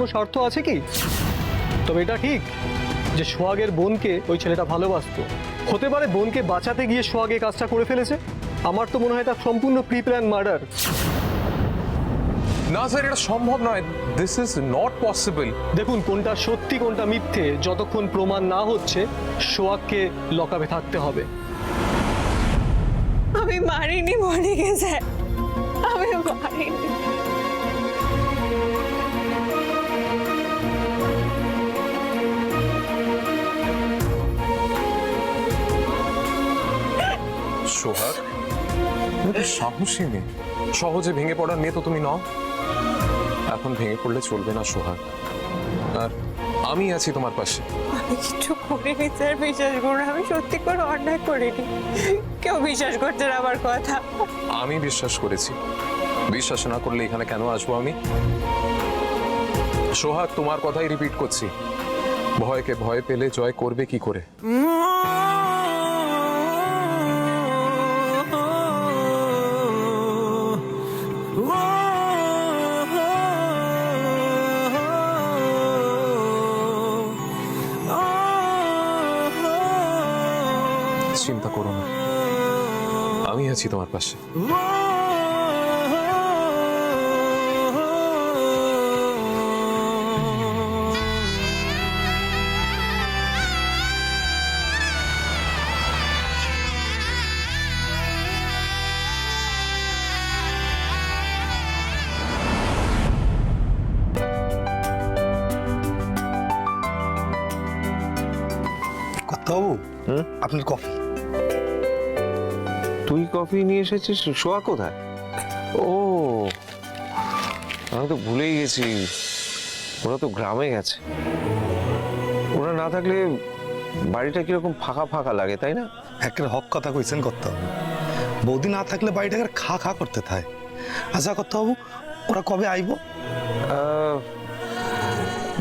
কোনো স্বার্থ আছে কি? তবে এটা ঠিক যে সোহাগের বোনকে ওই ছেলেটা ভালোবাসতো। হতে পারে বোনকে বাঁচাতে গিয়ে সোহাগ এই কাজটা করে ফেলেছে। আমার তো মনে হয় এটা সম্পূর্ণ প্রি প্ল্যান মার্ডার। না স্যার, এটা সম্ভব নয়। This is not possible. দেখুন, কোনটা সত্যি কোনটা মিথ্যে যতক্ষণ প্রমাণ না হচ্ছে সোহাগকে লকআপে থাকতে হবে। আমি মারিনি মনিকে স্যার, আমি মারিনি। সোহাগ, তুমি তো সাহসী মেয়ে। সহজে ভেঙে পড়ার মেয়ে তো তুমি নও। এখন ভেঙে পড়লে চলবে না সোহাগ, আর আমি আছি তোমার পাশে। আমি কিছু করিনি স্যার, বিশ্বাস করুন, আমি সত্যি করে অন্যায় করিনি। কেউ বিশ্বাস করছে না আমার কথা। আমি বিশ্বাস করেছি। বিশ্বাস না করলে এখানে কেন আসবো আমি? সোহাগ, তোমার কথাই রিপিট করছি। ভয়কে ভয় পেলে জয় করবে কি করে? চিন্তা করো না, আমি আছি তোমার পাশে। বাবু, আপনার কফি। তুই কফি নিয়ে এসেছিস? সোয়া কোথায়? ও, আমি তো ভুলেই গেছি, ওরা তো গ্রামে গেছে। ওরা না থাকলে বাড়িটা কিরকম ফাঁকা ফাঁকা লাগে, তাই না? একটা হক কথা কইছেন কর্তাবাবু। বৌদি না থাকলে বাড়িটাকে খা খা করতে থাকে। আচ্ছা কর্তাবাবু, ওরা কবে আইব?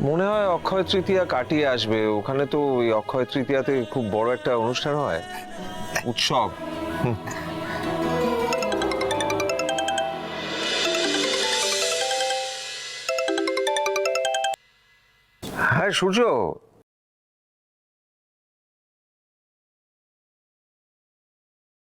মনে হয় অক্ষয় তৃতীয়া কাটিয়ে আসবে। ওখানে তো ওই অক্ষয় তৃতীয়াতে খুব বড় একটা অনুষ্ঠান হয়, উৎসব। হ্যাঁ সূর্য,